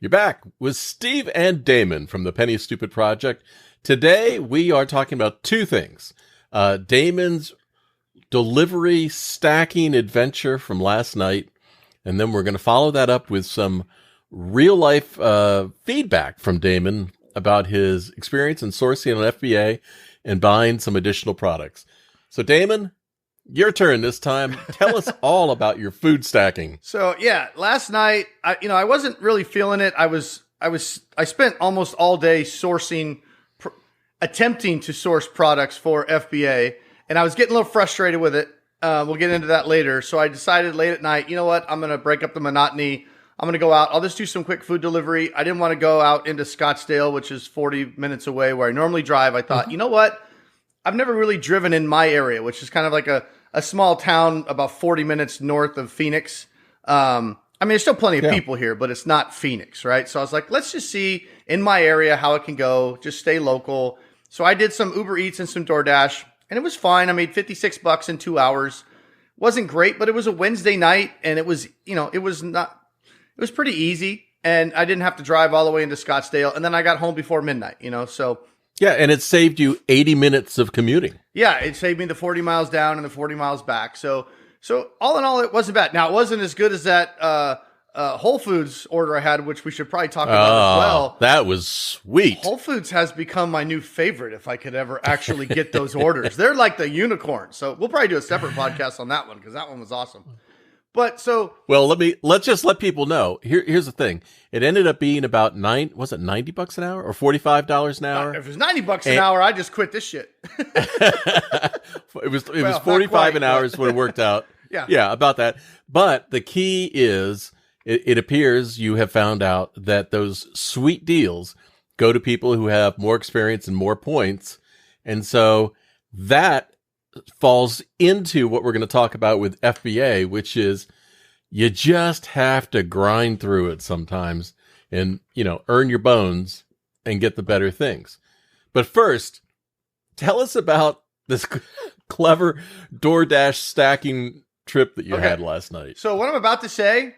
You're back with Steve and Damon from the Penny Stupid Project. Today, we are talking about two things. Damon's delivery stacking adventure from last night, and then we're going to follow that up with some real-life feedback from Damon about his experience in sourcing on FBA and buying some additional products. So, Damon, your turn this time. Tell us all about your food stacking. So yeah, last night, I wasn't really feeling it. I spent almost all day attempting to source products for FBA, and I was getting a little frustrated with it. We'll get into that later. So I decided late at night, you know what? I'm going to break up the monotony. I'm going to go out. I'll just do some quick food delivery. I didn't want to go out into Scottsdale, which is 40 minutes away where I normally drive. I thought, you know what? I've never really driven in my area, which is kind of like a small town about 40 minutes north of Phoenix. I mean, there's still plenty of people here, but it's not Phoenix, right? So I was like, let's just see in my area how it can go. Just stay local. So I did some Uber Eats and some DoorDash, and it was fine. I made $56 in 2 hours. Wasn't great, but it was a Wednesday night, and it was pretty easy, and I didn't have to drive all the way into Scottsdale, and then I got home before midnight, so. Yeah, and it saved you 80 minutes of commuting. Yeah, it saved me the 40 miles down and the 40 miles back. So all in all, it wasn't bad. Now, it wasn't as good as that Whole Foods order I had, which we should probably talk about as well. That was sweet. Whole Foods has become my new favorite if I could ever actually get those orders. They're like the unicorn. So we'll probably do a separate podcast on that one because that one was awesome. But so well, let's just let people know. Here's the thing. It ended up being about $90 an hour or $45 an hour? If it was $90 an hour, I just quit this shit. It was 45 an hour is what it worked out. Yeah, about that. But the key is, it appears you have found out that those sweet deals go to people who have more experience and more points, and so that falls into what we're going to talk about with FBA, which is you just have to grind through it sometimes and, earn your bones and get the better things. But first, tell us about this clever DoorDash stacking trip that you had last night. So what I'm about to say,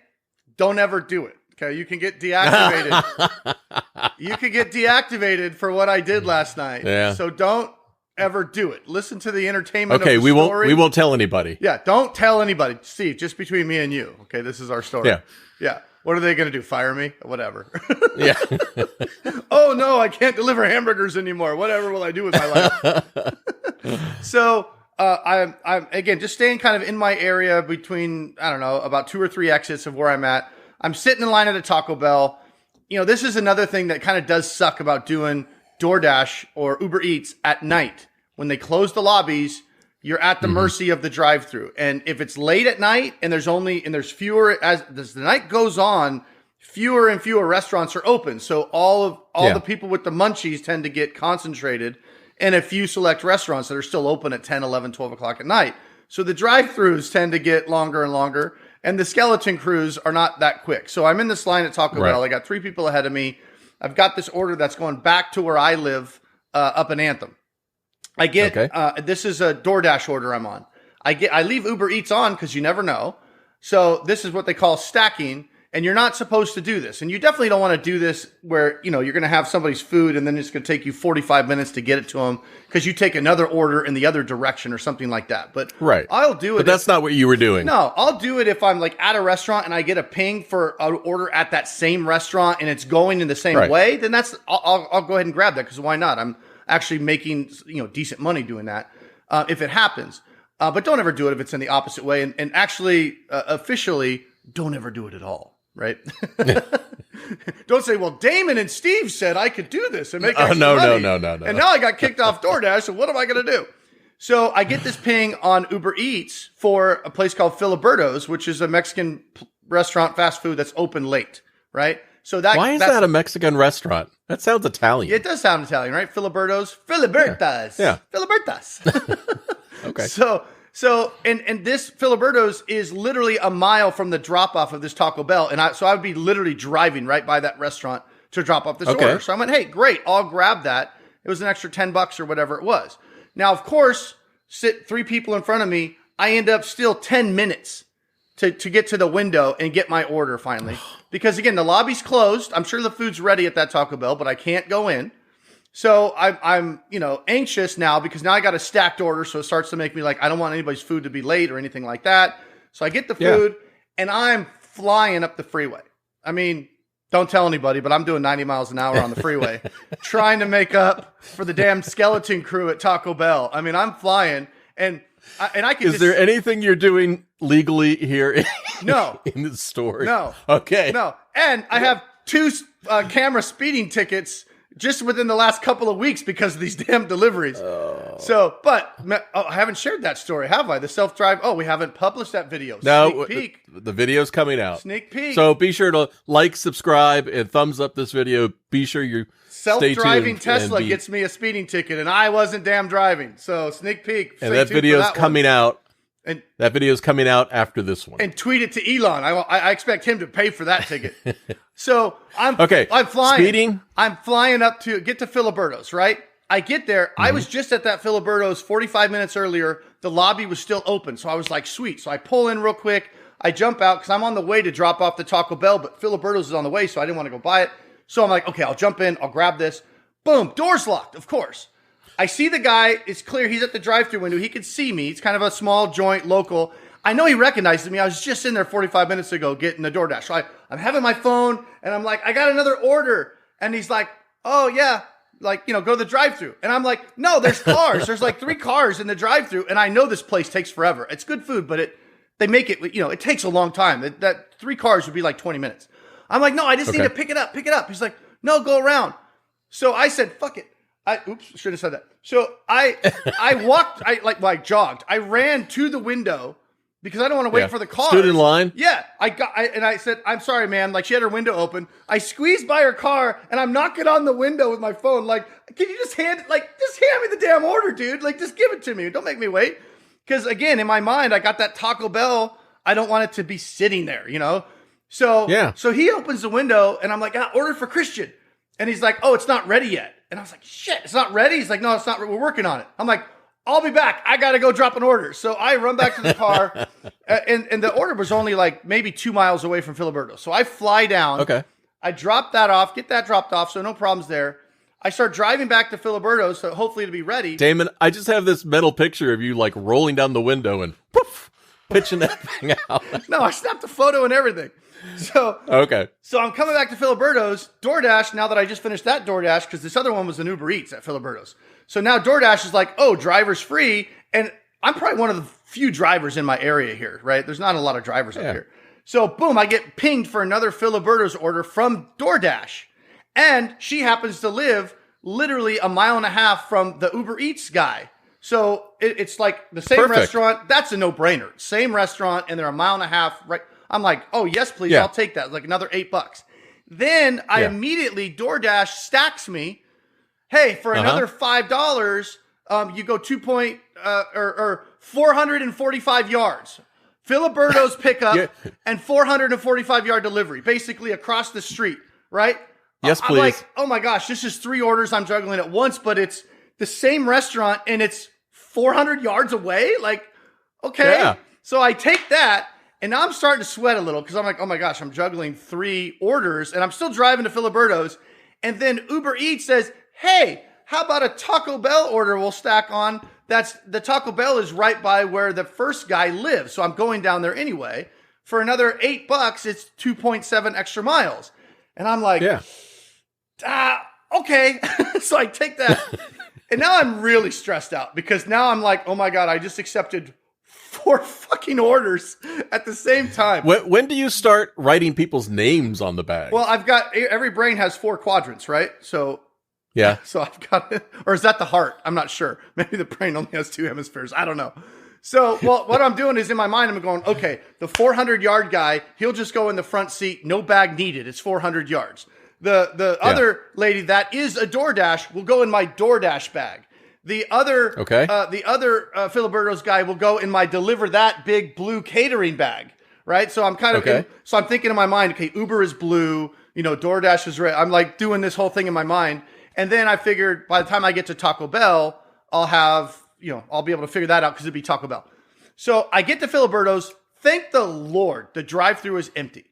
don't ever do it. Okay. You can get deactivated. You could get deactivated for what I did last night. Yeah. So don't ever do it. Listen to the entertainment of the we story. We won't tell anybody. Yeah, don't tell anybody. Steve, just between me and you. Okay, this is our story. Yeah. What are they going to do? Fire me? Whatever. Yeah. Oh, no, I can't deliver hamburgers anymore. Whatever will I do with my life? So I'm again, just staying kind of in my area between, I don't know, about 2 or 3 exits of where I'm at. I'm sitting in line at a Taco Bell. This is another thing that kind of does suck about doing DoorDash or Uber Eats at night. When they close the lobbies, you're at the mercy of the drive-thru. And if it's late at night and there's fewer, as the night goes on, fewer and fewer restaurants are open. So all the people with the munchies tend to get concentrated in a few select restaurants that are still open at 10, 11, 12 o'clock at night. So the drive-thrus tend to get longer and longer, and the skeleton crews are not that quick. So I'm in this line at Taco Bell. I got 3 people ahead of me. I've got this order that's going back to where I live up in Anthem. I get this is a DoorDash order I'm on. I leave Uber Eats on because you never know. So this is what they call stacking, and you're not supposed to do this. And you definitely don't want to do this where you're going to have somebody's food and then it's going to take you 45 minutes to get it to them because you take another order in the other direction or something like that. But I'll do it. But that's not what you were doing. No, I'll do it if I'm like at a restaurant and I get a ping for an order at that same restaurant and it's going in the same way. Then I'll go ahead and grab that because why not? I'm actually making decent money doing that if it happens. But don't ever do it if it's in the opposite way. And actually, officially, don't ever do it at all. Right? Don't say, well, Damon and Steve said I could do this and make extra money. No. And now I got kicked off DoorDash, so what am I going to do? So I get this ping on Uber Eats for a place called Filiberto's, which is a Mexican restaurant, fast food that's open late, right? So why is that a Mexican restaurant? That sounds Italian. It does sound Italian, right? Filiberto's. Filibertas. Yeah. Filibertas. Okay. So this Filiberto's is literally a mile from the drop off of this Taco Bell. And I would be literally driving right by that restaurant to drop off this order. So I went, hey, great. I'll grab that. It was an extra $10 or whatever it was. Now, of course, sit 3 people in front of me. I end up still 10 minutes to get to the window and get my order finally because again, the lobby's closed. I'm sure the food's ready at that Taco Bell, but I can't go in. So I'm anxious now because now I got a stacked order. So it starts to make me like, I don't want anybody's food to be late or anything like that. So I get the food and I'm flying up the freeway. I mean, don't tell anybody, but I'm doing 90 miles an hour on the freeway, trying to make up for the damn skeleton crew at Taco Bell. I mean, I'm flying and I can. Is there anything you're doing legally here in the store? No. Okay. No. And I have 2 camera speeding tickets just within the last couple of weeks because of these damn deliveries. So, but I haven't shared that story, have I? The self-drive. Oh, we haven't published that video. No, Sneak peek. The video's coming out. Sneak peek. So be sure to like, subscribe, and thumbs up this video. Be sure you self-driving Tesla gets me a speeding ticket, and I wasn't damn driving. So sneak peek. And that video's coming out. And that video's coming out after this one. And tweet it to Elon. I expect him to pay for that ticket. So I'm flying. Speeding. I'm flying up to get to Filiberto's, right? I get there. I was just at that Filiberto's 45 minutes earlier. The lobby was still open. So I was like, sweet. So I pull in real quick. I jump out because I'm on the way to drop off the Taco Bell, but Filiberto's is on the way, so I didn't want to go buy it. So I'm like, okay, I'll jump in. I'll grab this. Boom. Door's locked, of course. I see the guy. It's clear he's at the drive-thru window. He could see me. It's kind of a small joint, local. I know he recognizes me. I was just in there 45 minutes ago getting the DoorDash. So I'm having my phone, and I'm like, I got another order. And he's like, oh, yeah, like, go to the drive-thru. And I'm like, no, there's cars. There's like 3 cars in the drive-thru, and I know this place takes forever. It's good food, but they make it, it takes a long time. That 3 cars would be like 20 minutes. I'm like, no, I just need to pick it up. He's like, no, go around. So I said, fuck it. Should have said that. So I walked, I jogged. I ran to the window because I don't want to wait for the car. Stood in line? Yeah. I said, I'm sorry, man. Like, she had her window open. I squeezed by her car and I'm knocking on the window with my phone. Like, can you just hand me the damn order, dude? Like, just give it to me. Don't make me wait. Because again, in my mind, I got that Taco Bell. I don't want it to be sitting there, So he opens the window and I'm like, order for Christian. And he's like, oh, it's not ready yet. And I was like, shit, it's not ready? He's like, no, it's not. We're working on it. I'm like, I'll be back. I got to go drop an order. So I run back to the car and the order was only like maybe 2 miles away from Filiberto. So I fly down. Okay. I drop that off, get that dropped off. So no problems there. I start driving back to Filiberto. So hopefully it'll be ready. Damon, I just have this mental picture of you like rolling down the window and poof, pitching that thing out. No, I snapped a photo and everything. So I'm coming back to Filiberto's. DoorDash, now that I just finished that DoorDash, because this other one was an Uber Eats at Filiberto's. So now DoorDash is like, oh, driver's free. And I'm probably one of the few drivers in my area here, right? There's not a lot of drivers up here. So boom, I get pinged for another Filiberto's order from DoorDash. And she happens to live literally a mile and a half from the Uber Eats guy. So it's like the same restaurant. That's a no-brainer. Same restaurant, and they're a mile and a half, right? I'm like, oh, yes, please. Yeah. I'll take that. Like another $8. Then I immediately, DoorDash stacks me. Hey, for another $5, you go 445 yards. Filiberto's pickup and 445 yard delivery, basically across the street, right? Yes, please. I'm like, oh my gosh, this is 3 orders I'm juggling at once, but it's the same restaurant and it's 400 yards away. Like, okay. Yeah. So I take that. And now I'm starting to sweat a little because I'm like, oh my gosh, I'm juggling 3 orders and I'm still driving to Filiberto's. And then Uber Eats says, hey, how about a Taco Bell order we'll stack on? The Taco Bell is right by where the first guy lives. So I'm going down there anyway. For another $8, it's 2.7 extra miles. And I'm like, okay. So I take that. And now I'm really stressed out because now I'm like, oh my God, I just accepted 4 fucking orders at the same time. When do you start writing people's names on the bag? Well, I've got, every brain has 4 quadrants, right? So yeah. So I've got it, or is that the heart? I'm not sure. Maybe the brain only has 2 hemispheres. I don't know. So, well, what I'm doing is in my mind, I'm going, okay, the 400 yard guy, he'll just go in the front seat. No bag needed. It's 400 yards. The other lady that is a DoorDash will go in my DoorDash bag. The other Filiberto's guy will go in my deliver that big blue catering bag, right? So I'm kind of, so I'm thinking in my mind, okay, Uber is blue, DoorDash is red. I'm like doing this whole thing in my mind. And then I figured by the time I get to Taco Bell, I'll have, I'll be able to figure that out because it'd be Taco Bell. So I get to Filiberto's. Thank the Lord, the drive-thru is empty.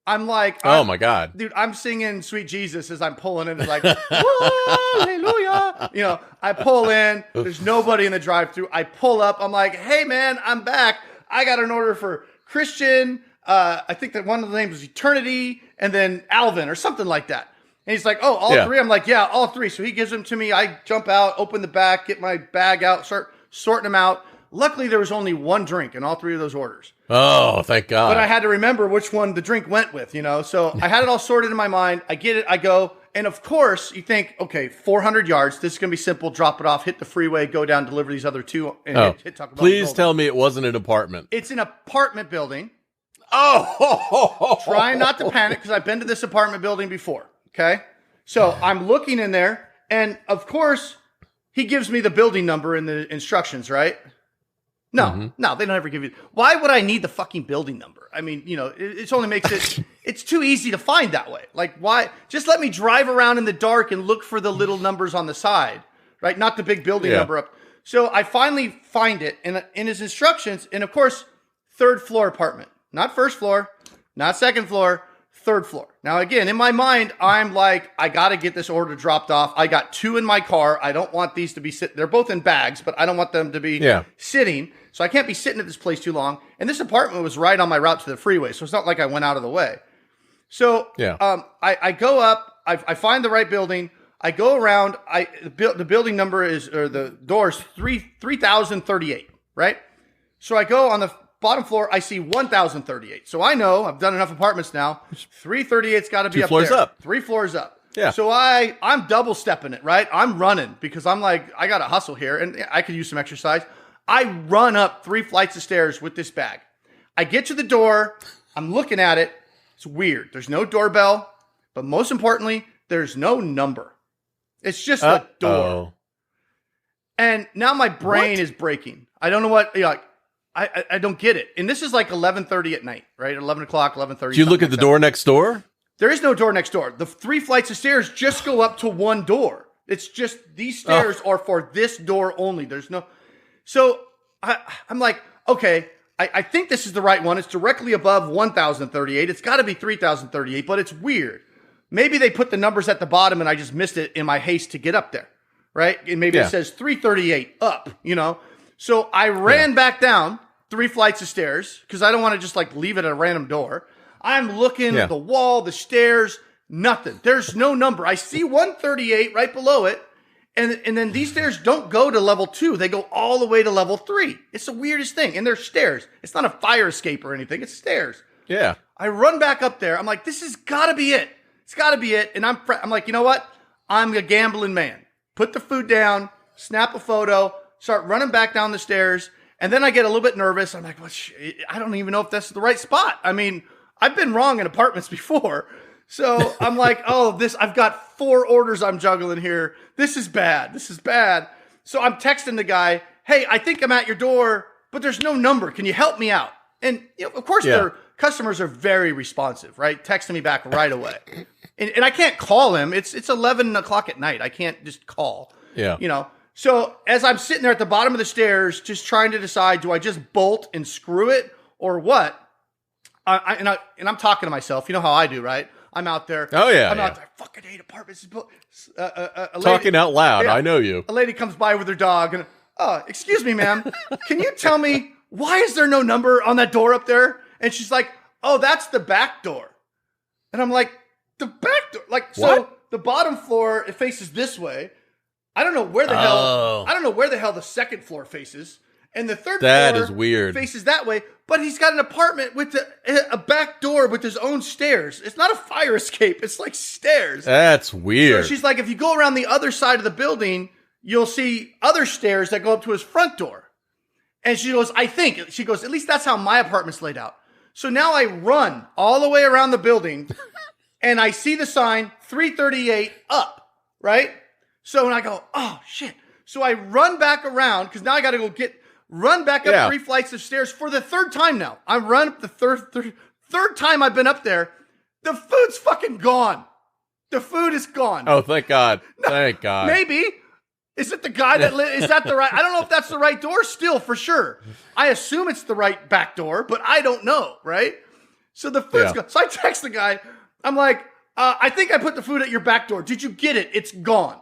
I'm like, oh my God, dude, I'm singing Sweet Jesus as I'm pulling in. It's like, hallelujah. You know, I pull in, there's nobody in the drive-thru. I pull up. I'm like, hey man, I'm back. I got an order for Christian. I think that one of the names was Eternity and then Alvin or something like that. And he's like, oh, all three? I'm like, yeah, all three. So he gives them to me. I jump out, open the back, get my bag out, start sorting them out. Luckily, there was only one drink in all three of those orders. Oh, thank God. But I had to remember which one the drink went with, you know? So I had it all sorted in my mind. I get it. I go. And of course, you think, okay, 400 yards. This is going to be simple. Drop it off, hit the freeway, go down, deliver these other two. And hit Taco Bell. Please tell me it wasn't an apartment. It's an apartment building. Oh. Trying not to panic because I've been to this apartment building before. Okay. So I'm looking in there. And of course, he gives me the building number in the instructions, right? No, no, they don't ever give you. Why would I need the fucking building number? I mean, you know, it only makes it, it's too easy to find that way. Like, why? Just let me drive around in the dark and look for the little numbers on the side, right? Not the big building number up. So I finally find it in his instructions. And of course, 3rd floor apartment, not 1st floor, not 2nd floor, 3rd floor. Now, again, in my mind, I'm like, I got to get this order dropped off. I got 2 in my car. I don't want these to be sitting. They're both in bags, but I don't want them to be sitting. So I can't be sitting at this place too long. And this apartment was right on my route to the freeway. So it's not like I went out of the way. So I go up. I find the right building. I go around. The building number is, or the door is 3038, right? So I go on the bottom floor. I see 1038. So I know I've done enough apartments now. 338's got to be 2 floors there. up. 3 floors up. Yeah. So I'm double stepping it, right? I'm running because I'm like, I got to hustle here and I could use some exercise. I run up 3 flights of stairs with this bag. I get to the door. I'm looking at it. It's weird. There's no doorbell, but most importantly, there's no number. It's just a door. And now my brain is breaking. I don't know what, you know, like, I don't get it. And this is like 11:30 at night, right? 11 o'clock, 11:30. Do you look at the door next door? There is no door next door. The 3 flights of stairs just go up to one door. It's just these stairs are for this door only. There's no. So I'm like, okay, I think this is the right one. It's directly above 1038. It's got to be 3038, but it's weird. Maybe they put the numbers at the bottom and I just missed it in my haste to get up there, right? And maybe it says 338 up, you know? So I ran back down 3 flights of stairs because I don't want to just like leave it at a random door. I'm looking at the wall, the stairs, nothing. There's no number. I see 138 right below it. And then these stairs don't go to level 2. They go all the way to level 3. It's the weirdest thing. And they're stairs. It's not a fire escape or anything. It's stairs. Yeah. I run back up there. I'm like, this has got to be it. It's got to be it. And I'm like, you know what? I'm a gambling man. Put the food down, snap a photo, start running back down the stairs. And then I get a little bit nervous. I'm like, well, I don't even know if that's the right spot. I mean, I've been wrong in apartments before. So I'm like, I've got 4 orders I'm juggling here. This is bad. This is bad. So I'm texting the guy, hey, I think I'm at your door, but there's no number. Can you help me out? And you know, of course, their customers are very responsive, right? Texting me back right away. And I can't call him. It's 11 o'clock at night. I can't just call. Yeah. You know. So as I'm sitting there at the bottom of the stairs, just trying to decide, do I just bolt and screw it or what? And I'm talking to myself. You know how I do, right? I'm out there. Oh, yeah. I'm out there. I fucking hate apartments. Talking out loud. I know you. A lady comes by with her dog and, excuse me, ma'am. Can you tell me why is there no number on that door up there? And she's like, oh, that's the back door. And I'm like, the back door? Like, so the bottom floor, it faces this way. I don't know where the hell. I don't know where the hell the 2nd floor faces. And the 3rd floor is weird. Faces that way, but he's got an apartment with a back door with his own stairs. It's not a fire escape. It's like stairs. That's weird. So she's like, if you go around the other side of the building, you'll see other stairs that go up to his front door. And she goes, at least that's how my apartment's laid out. So now I run all the way around the building and I see the sign 338 up, right? So when I go, oh shit. So I run back around because now I got to run back up 3 flights of stairs for the 3rd time now. I run up the third time I've been up there. The food's fucking gone. The food is gone. Oh, thank God. Thank God. Maybe. Is it the guy is that the right? I don't know if that's the right door still for sure. I assume it's the right back door, but I don't know, right? So the food's gone. So I text the guy. I'm like, I think I put the food at your back door. Did you get it? It's gone.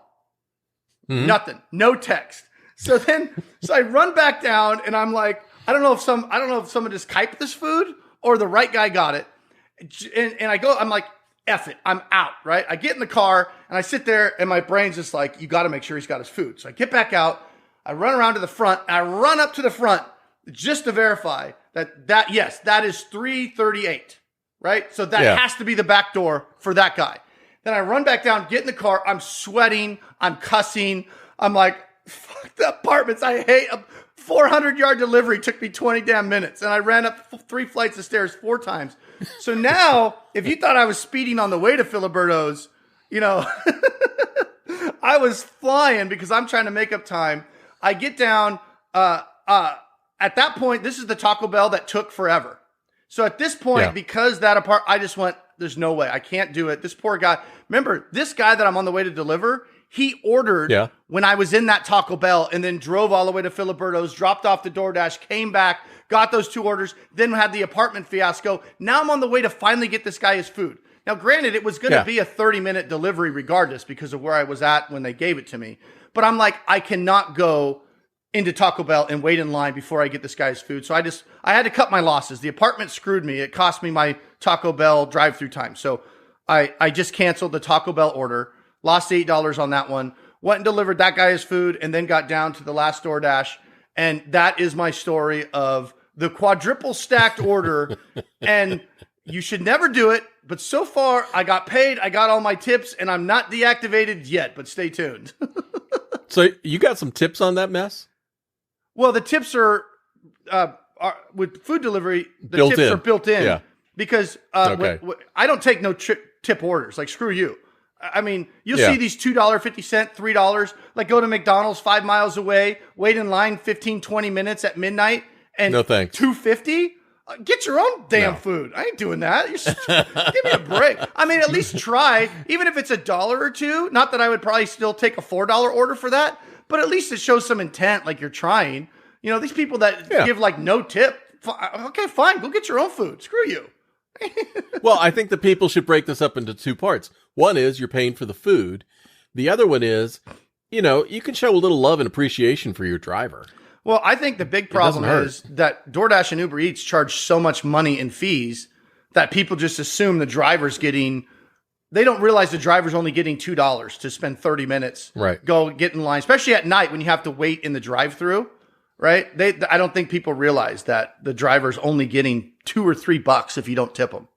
Mm-hmm. Nothing. No text. So I run back down and I'm like, I don't know if someone just kiped this food or the right guy got it. And I'm like, F it. I'm out, right? I get in the car and I sit there and my brain's just like, you got to make sure he's got his food. So I get back out. I run around to the front. And I run up to the front just to verify that is 338, right? So that has to be the back door for that guy. Then I run back down, get in the car. I'm sweating. I'm cussing. I'm like, fuck the apartments. I hate them. 400-yard delivery took me 20 damn minutes. And I ran up 3 flights of stairs 4 times. So now, if you thought I was speeding on the way to Filiberto's, I was flying because I'm trying to make up time. I get down. At that point, this is the Taco Bell that took forever. So at this point, because I just went, there's no way. I can't do it. This poor guy. Remember, this guy that I'm on the way to deliver, he ordered when I was in that Taco Bell and then drove all the way to Filiberto's, dropped off the DoorDash, came back, got those 2 orders, then had the apartment fiasco. Now I'm on the way to finally get this guy his food. Now, granted, it was going to be a 30-minute delivery regardless because of where I was at when they gave it to me. But I'm like, I cannot go into Taco Bell and wait in line before I get this guy's food. So I had to cut my losses. The apartment screwed me. It cost me my Taco Bell drive-through time. So I just canceled the Taco Bell order, lost $8 on that one, went and delivered that guy his food, and then got down to the last DoorDash. And that is my story of the quadruple stacked order. And you should never do it. But so far, I got paid, I got all my tips, and I'm not deactivated yet, but stay tuned. So you got some tips on that mess? Well, the tips are with food delivery, the tips are built in because I don't take no tip orders. Like, screw you. I mean, you'll see these $2.50, $3, like go to McDonald's 5 miles away, wait in line 15, 20 minutes at midnight, and no thanks. $2.50? Get your own damn food. I ain't doing that. Give me a break. I mean, at least try, even if it's $1 or $2. Not that I would probably still take a $4 order for that, but at least it shows some intent, like you're trying. These people that give like no tip. Okay, fine. Go get your own food. Screw you. Well, I think the people should break this up into 2 parts. One is you're paying for the food. The other one is, you can show a little love and appreciation for your driver. Well, I think the big problem is that DoorDash and Uber Eats charge so much money in fees that people just assume the driver's getting. They don't realize the driver's only getting $2 to spend 30 minutes. Right. Go get in line, especially at night when you have to wait in the drive-thru. Right? I don't think people realize that the driver's only getting $2 or $3 if you don't tip them.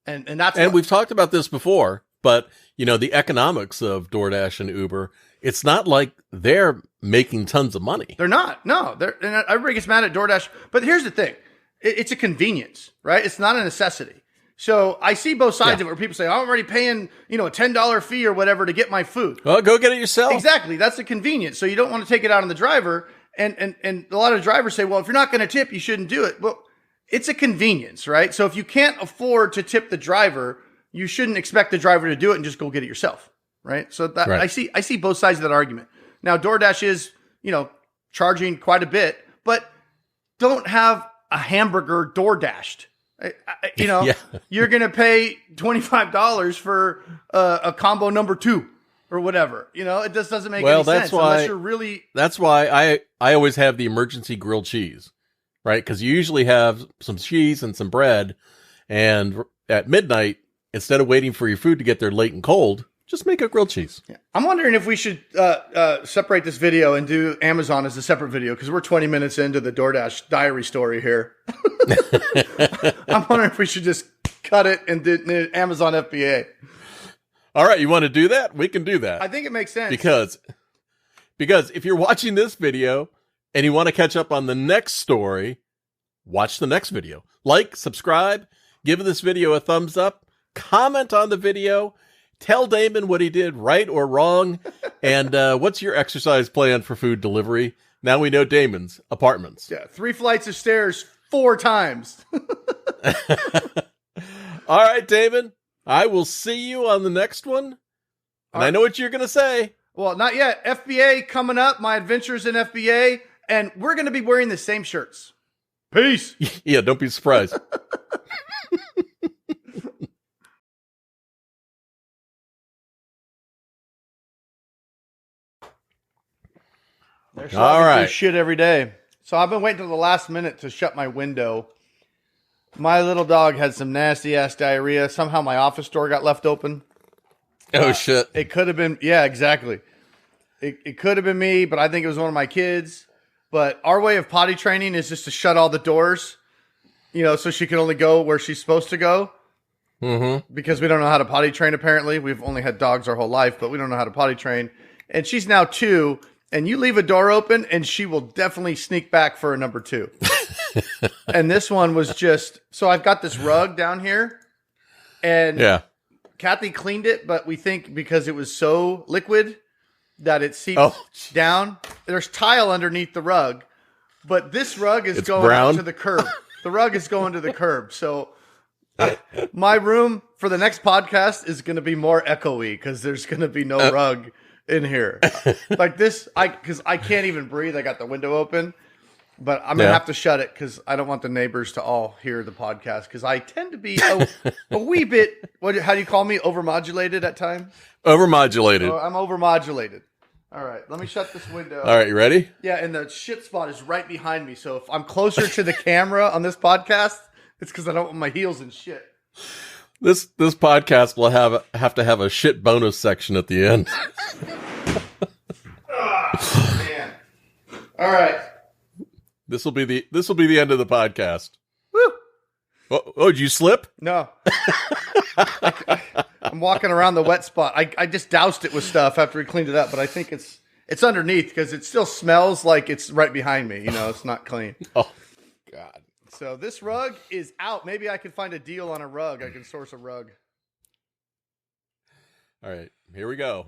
And we've talked about this before, but the economics of DoorDash and Uber, it's not like they're making tons of money. They're not. No, and everybody gets mad at DoorDash. But here's the thing. It's a convenience, right? It's not a necessity. So I see both sides of it where people say, I'm already paying, a $10 fee or whatever to get my food. Well, go get it yourself. Exactly. That's a convenience. So you don't want to take it out on the driver. And a lot of drivers say, well, if you're not going to tip, you shouldn't do it. Well, it's a convenience, right? So if you can't afford to tip the driver, you shouldn't expect the driver to do it and just go get it yourself, right? So that I see both sides of that argument. Now, DoorDash is, charging quite a bit, but don't have a hamburger DoorDashed. You're going to pay $25 for a combo number 2. Or whatever, it just doesn't make any sense unless you're really. That's why I always have the emergency grilled cheese, right? Because you usually have some cheese and some bread, and at midnight, instead of waiting for your food to get there late and cold, just make a grilled cheese. Yeah. I'm wondering if we should separate this video and do Amazon as a separate video because we're 20 minutes into the DoorDash diary story here. I'm wondering if we should just cut it and do Amazon FBA. All right, you want to do that? We can do that. I think it makes sense. Because if you're watching this video and you want to catch up on the next story, watch the next video. Like, subscribe, give this video a thumbs up, comment on the video, tell Damon what he did right or wrong, and what's your exercise plan for food delivery. Now we know Damon's apartments. Yeah, 3 flights of stairs 4 times. All right, Damon. I will see you on the next one. And I know what you're going to say. Well, not yet. FBA coming up, my adventures in FBA, and we're going to be wearing the same shirts. Peace. Yeah, don't be surprised. All right. Shit every day. So I've been waiting till the last minute to shut my window. My little dog had some nasty ass diarrhea. Somehow my office door got left open. Oh shit! It could have been. Yeah, exactly. It could have been me, but I think it was one of my kids. But our way of potty training is just to shut all the doors, so she can only go where she's supposed to go. Mm-hmm. Because we don't know how to potty train. Apparently, we've only had dogs our whole life, but we don't know how to potty train. And she's now 2. And you leave a door open, and she will definitely sneak back for a number 2. And this one was just... So I've got this rug down here, and Kathy cleaned it, but we think because it was so liquid that it seeps down. There's tile underneath the rug, but this rug is going out to the curb. The rug is going to the curb. So my room for the next podcast is going to be more echoey because there's going to be no rug in here. Like this, because I can't even breathe. I got the window open, but I'm going to have to shut it because I don't want the neighbors to all hear the podcast because I tend to be a wee bit, how do you call me? Overmodulated at times? Overmodulated. Oh, I'm overmodulated. All right, let me shut this window. All right, you ready? Yeah, and the shit spot is right behind me. So if I'm closer to the camera on this podcast, it's because I don't want my heels in shit. This podcast will have to have a shit bonus section at the end. Oh, man. All right. This will be the end of the podcast. Woo! Oh, did you slip? No. I'm walking around the wet spot. I just doused it with stuff after we cleaned it up, but I think it's underneath because it still smells like it's right behind me. It's not clean. Oh, God. So this rug is out. Maybe I can find a deal on a rug. I can source a rug. All right, here we go.